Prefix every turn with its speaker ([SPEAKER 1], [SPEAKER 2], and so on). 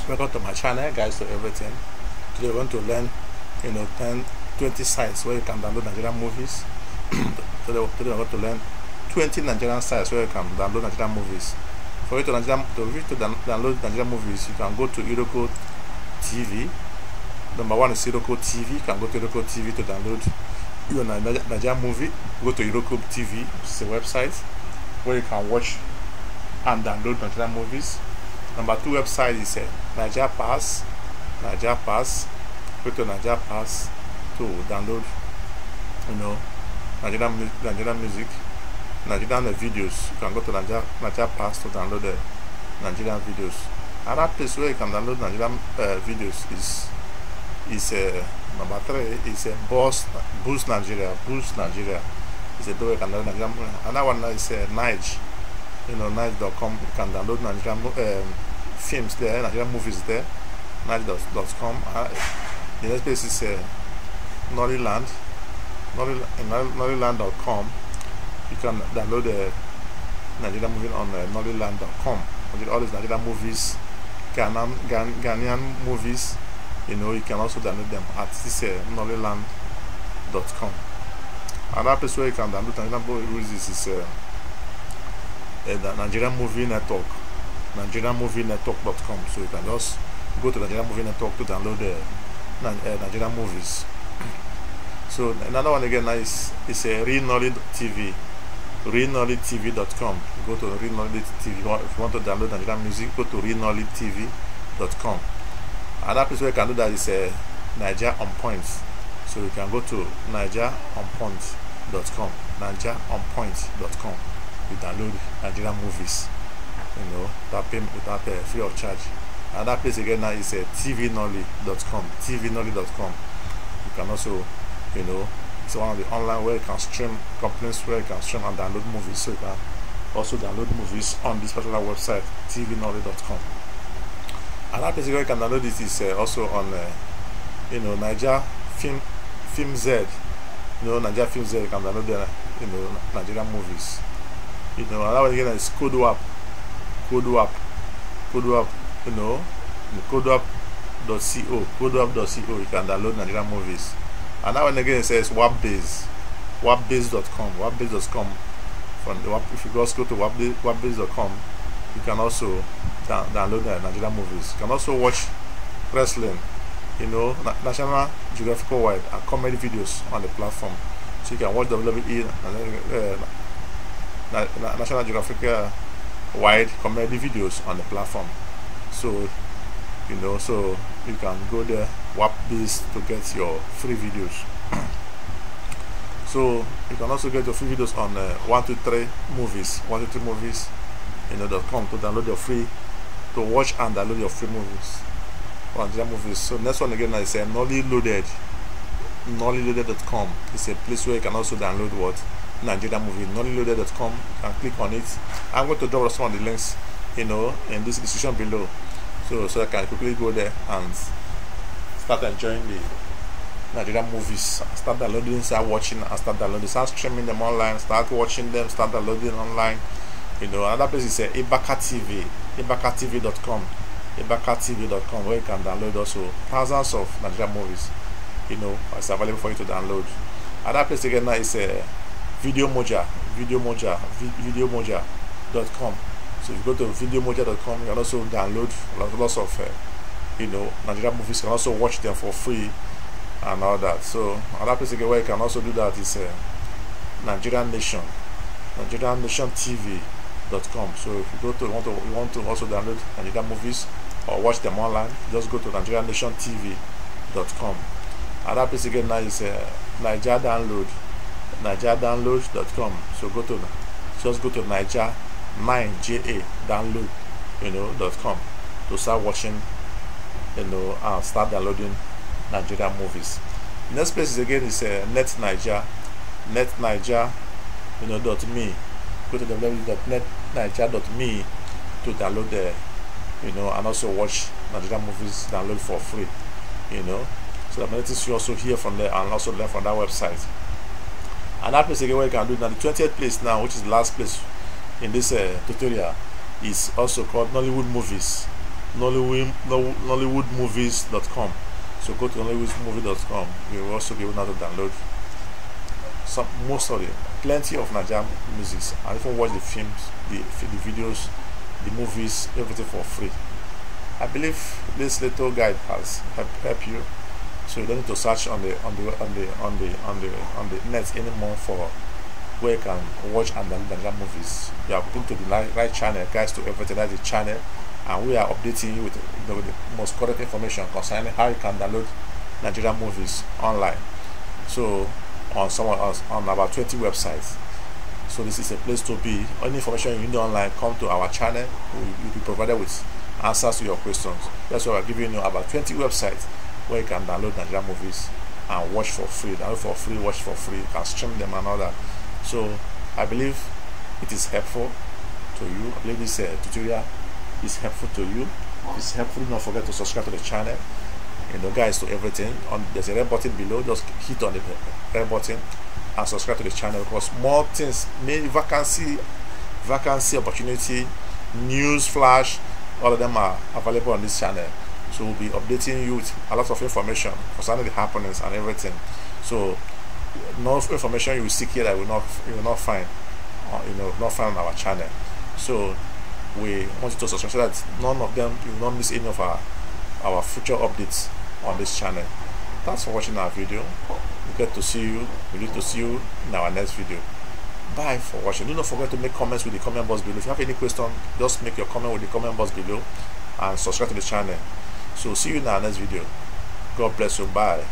[SPEAKER 1] Welcome to my channel, guys, to everything. Today we want to learn 20 sites where you can download Nigerian movies. Today we want to learn 20 Nigerian sites where you can download Nigerian movies. For you to download Nigerian movies, you can go to Iroko TV. Number one is Iroko TV. You can go to Iroko TV to download your Nigerian movie. Go to Iroko TV, it's a website where you can watch and download Nigerian movies. Number two website is Niger Pass. Niger Pass. Go to Niger Pass to download, Nigerian music, Nigerian videos. You can go to Niger Pass to download the Nigerian videos. Another place where you can download Nigerian videos is number three is Boost Nigeria. Boost Nigeria is a door you can download Nigerian. Another one is Nige. Nige.com. You can download Nigerian films there, Nigerian movies there. Nige.com. The next place is Nollyland. Nollyland.com. You can download the Nigerian movie on Nollyland.com. All these Nigerian movies, Ghanaian movies, you can also download them at this Nollyland.com. Another place where you can download Nigerian movies is the Nigerian Movie Network. NigerianMovieNetwork.com. So you can just go to Nigerian Movie Network to download the Nigerian movies. So another one again is Renolly TV. RenollyTV.com. Go to Renolly TV. If you want to download Nigerian music, go to RenollyTV.com. Another place where you can do that is Niger On Point. So you can go to NigerOnPoint.com. NigerOnPoint.com. You download Nigerian movies, without free of charge. Another place again now is TVNolly.com. TVNolly.com. You can also, it's one of the online where you can stream companies where you can stream and download movies. So you can also download movies on this particular website, TVNolly.com. Another place where you can download it is also on, Niger Film Z. Niger Film Z. You can download the, Nigerian movies. Another one again is CodeWap. CodeWap, CodeWap.co. CodeWap.co. You can download Nigerian movies. Another one again says WAPBase. WAPBase.com. WAPBase.com. If you just go to WAPBase.com, you can also download the Nigerian movies. You can also watch wrestling, National Geographic Wide and comedy videos on the platform. So you can watch WWE, National Geographic wide comedy videos on the platform. So so you can go there, WAPBase, to get your free videos. So you can also get your free videos on 123 movies, 123 movies, .com to download your free, to watch and download your free movies, Nigerian movies. So next one again is Nollyloaded. Nollyloaded.com is a place where you can also download what Nigerian movie. Nollyloaded.com. and click on it. I'm going to drop some of the links in this description below, so I can quickly go there and start enjoying the Nigerian movies, start downloading, start watching, and start downloading, start streaming them online, start watching them, start downloading online. Another place is Ibaka TV. IbakaTV.com. IbakaTV.com, where you can download also thousands of Nigerian movies. It's available for you to download. Another place again now is VideoMoja. VideoMoja.com. So if you go to VideoMoja.com, you can also download lots of Nigerian movies. You can also watch them for free and all that. So another place again where you can also do that is Nigerian Nation. NigerianNationTV.com. So if you go to you want to also download Nigerian movies or watch them online, just go to NigerianNationTV.com. Another place again now is Niger Download. NigerDownload.com. So just go to Niger 9JA download .com to start watching and start downloading Nigerian movies. The next place again is NetNiger. NetNiger .me. Go to www.netniger.me to download the and also watch Nigerian movies, download for free. So that many things you also hear from there and also learn from that website. Another place again where you can do it now, the 20th place now, which is the last place in this tutorial, is also called Nollywood Movies. nollywoodmovies.com. So go to nollywoodmovie.com. You will also be able to download most of plenty of Nigerian music, and even watch the films, the videos, the movies, everything for free. I believe this little guide has helped you, so you don't need to search on the net anymore for where you can watch and download Nigerian movies. You have been to the right channel, guys to everything. That's the channel, and we are updating you with the most correct information concerning how you can download Nigerian movies online. So on about 20 websites. So this is a place to be. Any information you need online, come to our channel. You'll be provided with answers to your questions. That's why we're giving you about 20 websites where you can download Nigerian movies and watch for free. Download for free, watch for free. You can stream them and all that. So I believe it is helpful to you. I believe this tutorial is helpful to you. If it's helpful, don't forget to subscribe to the channel. Guys, to everything. There's a red button below. Just hit on the red button and subscribe to the channel, because more things, many vacancy opportunity, news flash, all of them are available on this channel. So we'll be updating you with a lot of information concerning the happenings and everything. So no information you will seek here that you will not find on our channel. So we want you to subscribe so that none of them, you will not miss any of our future updates on this channel. Thanks for watching our video. We need to see you in our next video. Bye for watching. Do not forget to make comments with the comment box below. If you have any question, just make your comment with the comment box below and subscribe to the channel. So see you in our next video. God bless you. Bye.